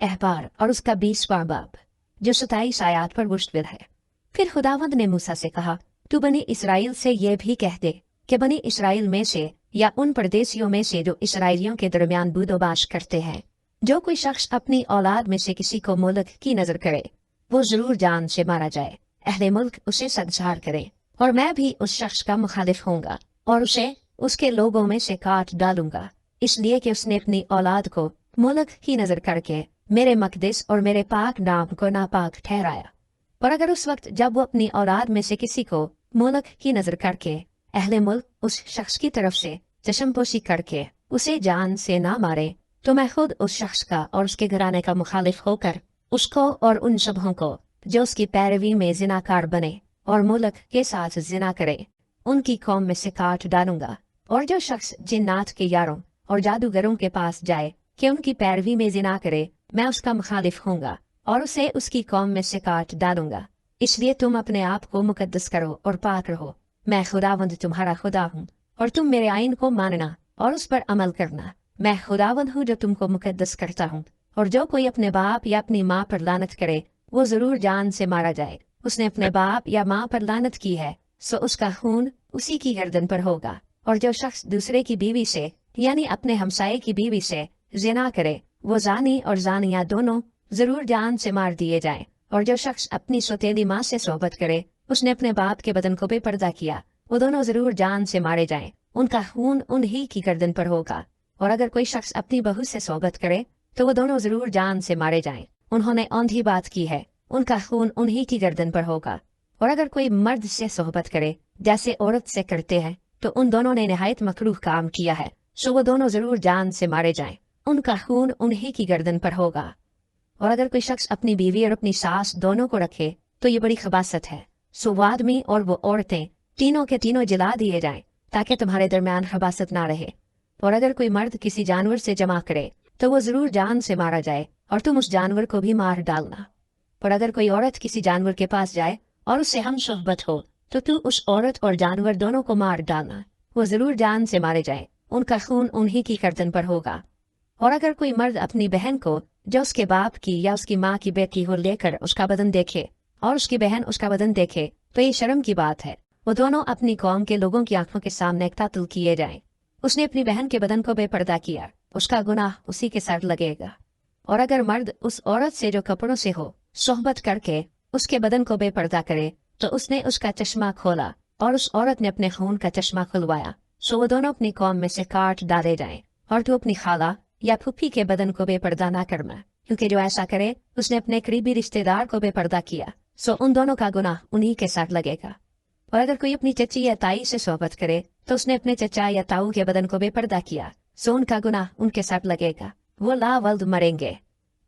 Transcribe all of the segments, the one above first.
अहबार और उसका 20वां बाब, जो 27 आयात पर मुश्तमिल है। फिर खुदावंद ने मूसा से कहा, तू बनी इसराइल से यह भी कह दे कि बनी इसराइल में से या उन परदेशियों में से जो इसराइलियों के दरमियान बूदोबाश करते हैं, जो कोई शख्स अपनी औलाद में से किसी को मुल्क की नजर करे, वो जरूर जान से मारा जाए। अहले मुल्क उसे संसार करे और मैं भी उस शख्स का मुखालिफ होऊंगा और उसे उसके लोगों में से काट डालूंगा, इसलिए कि उसने अपनी औलाद को मुल्क की नजर करके मेरे मकदस और मेरे पाक नाम को नापाक ठहराया। पर अगर उस वक्त जब वो अपनी औलाद में से किसी को मुल्क की नजर करके अहले मुल्क उस शख्स की तरफ से चश्मपोशी करके उसे जान से ना मारे, तो मैं खुद उस शख्स का और उसके घराने का मुखालिफ होकर उसको और उन सबों को जो उसकी पैरवी में जिनाकार बने और मुल्क के साथ जिना करे, उनकी कौम में से काट डालूंगा। और जो शख्स जिन्नात के यारों और जादूगरों के पास जाए कि उनकी पैरवी में जिना करे, मैं उसका मुखालिफ होऊंगा और उसे उसकी कौम में से काट डालूंगा। इसलिए तुम अपने आप को मुकद्दस करो और पाक रहो। मैं खुदावंद तुम्हारा खुदा हूँ और तुम मेरे आइन को मानना और उस पर अमल करना। मैं खुदावंद हूँ जो तुमको मुकद्दस करता हूँ। और जो कोई अपने बाप या अपनी माँ पर लानत करे, वो जरूर जान से मारा जाए। उसने अपने बाप या माँ पर लानत की है, सो उसका खून उसी की गर्दन पर होगा। और जो शख्स दूसरे की बीवी से यानी अपने हमसाये की बीवी से जिना करे, वो जानी और जानिया दोनों जरूर जान से मार दिए जाए। और जो शख्स अपनी सौतेली माँ से सोहबत करे, उसने अपने बाप के बदन को बेपर्दा किया, वो दोनों जरूर जान से मारे जाएं। उनका खून उन्हीं की गर्दन पर होगा। और अगर कोई शख्स अपनी बहू से सोहबत करे, तो वो दोनों जरूर जान से मारे जाएं। उन्होंने औंधी बात की है, उनका खून उन्हीं की गर्दन पर होगा। और अगर कोई मर्द से सोहबत करे जैसे औरत से करते हैं, तो उन दोनों ने निहायत मकरूह काम किया है, सो वो दोनों जरूर जान से मारे जाएं। उनका खून उन्हीं की गर्दन पर होगा। और अगर कोई शख्स अपनी बीवी और अपनी सास दोनों को रखे, तो ये बड़ी खबासत है। सो वो आदमी और वो औरतें तीनों के तीनों जला दिए जाएं, ताकि तुम्हारे दरमियान खबासत ना रहे। और अगर कोई मर्द किसी जानवर से जमा करे, तो वो जरूर जान से मारा जाए और तुम उस जानवर को भी मार डालना। पर अगर कोई औरत किसी जानवर के पास जाए और उससे हम सोहबत हो, तो तू उस औरत और जानवर दोनों को मार डालना। वो जरूर जान से मारे जाए, उनका खून उन्हीं की गर्दन पर होगा। और अगर कोई मर्द अपनी बहन को जो उसके बाप की या उसकी माँ की बेटी हो लेकर उसका बदन देखे और उसकी बहन उसका बदन देखे, तो ये शर्म की बात है। वो दोनों अपनी कौम के लोगों की आंखों के सामने कत्ल किए जाएं। उसने अपनी बहन के बदन को बेपर्दा किया, उसका गुनाह उसी के सर लगेगा। और अगर मर्द उस औरत से जो कपड़ों से हो सोहबत करके उसके बदन को बेपर्दा करे, तो उसने उसका चश्मा खोला और उस औरत ने अपने खून का चश्मा खुलवाया, सो वो दोनों अपनी कौम में से काट डाले जाएं। और तू अपनी खाला या फूफी के बदन को बेपर्दा ना करना, क्योंकि जो ऐसा करे उसने अपने करीबी रिश्तेदार को बेपर्दा किया, सो उन दोनों का गुनाह उन्हीं के साथ लगेगा। और अगर कोई अपनी चची या ताई से सोहबत करे, तो उसने अपने चचा या ताऊ के बदन को बेपर्दा किया, सो उनका गुनाह उनके साथ लगेगा। वो लावल्द मरेंगे।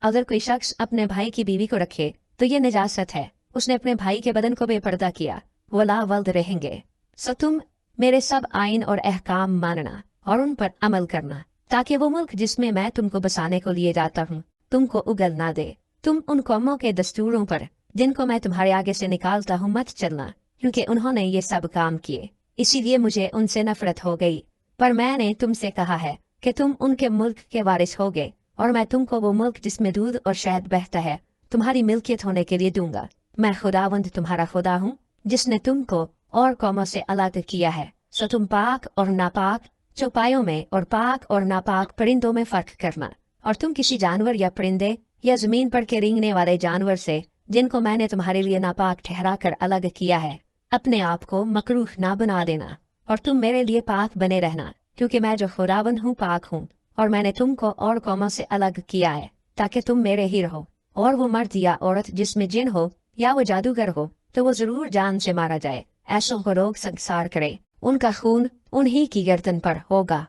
अगर कोई शख्स अपने भाई की बीवी को रखे, तो ये निजासत है। उसने अपने भाई के बदन को बेपर्दा किया, वो लावल्द रहेंगे। सो तुम मेरे सब आइन और अहकाम मानना और उन पर अमल करना, ताकि वो मुल्क जिसमें मैं तुमको बसाने को लिए जाता हूँ तुमको उगल ना दे। तुम उन कौमों के दस्तूरों पर जिनको मैं तुम्हारे आगे से निकालता हूँ मत चलना, क्योंकि उन्होंने ये सब काम किए, इसीलिए मुझे उनसे नफरत हो गई। पर मैंने तुमसे कहा है कि तुम उनके मुल्क के वारिस होगे, और मैं तुमको वो मुल्क जिसमें दूध और शहद बहता है तुम्हारी मिल्कियत होने के लिए दूंगा। मैं खुदावंद तुम्हारा खुदा हूँ, जिसने तुमको और कौमों से अलग किया है। सो तुम पाक और नापाक चौपायों में और पाक और नापाक परिंदों में फर्क करना। और तुम किसी जानवर या परिंदे या जमीन पर के रेंगने वाले जानवर से जिनको मैंने तुम्हारे लिए नापाक ठहरा कर अलग किया है, अपने आप को मकरूह ना बना देना। और तुम मेरे लिए पाक बने रहना, क्योंकि मैं जो खुदावंद हूँ पाक हूँ, और मैंने तुमको और कौमों से अलग किया है ताकि तुम मेरे ही रहो। और वो मर्द या औरत जिसमें जिन हो या वो जादूगर हो, तो वो जरूर जान से मारा जाए। ऐसों को रोग संसार करे, उनका खून उन्हीं की गर्दन पर होगा।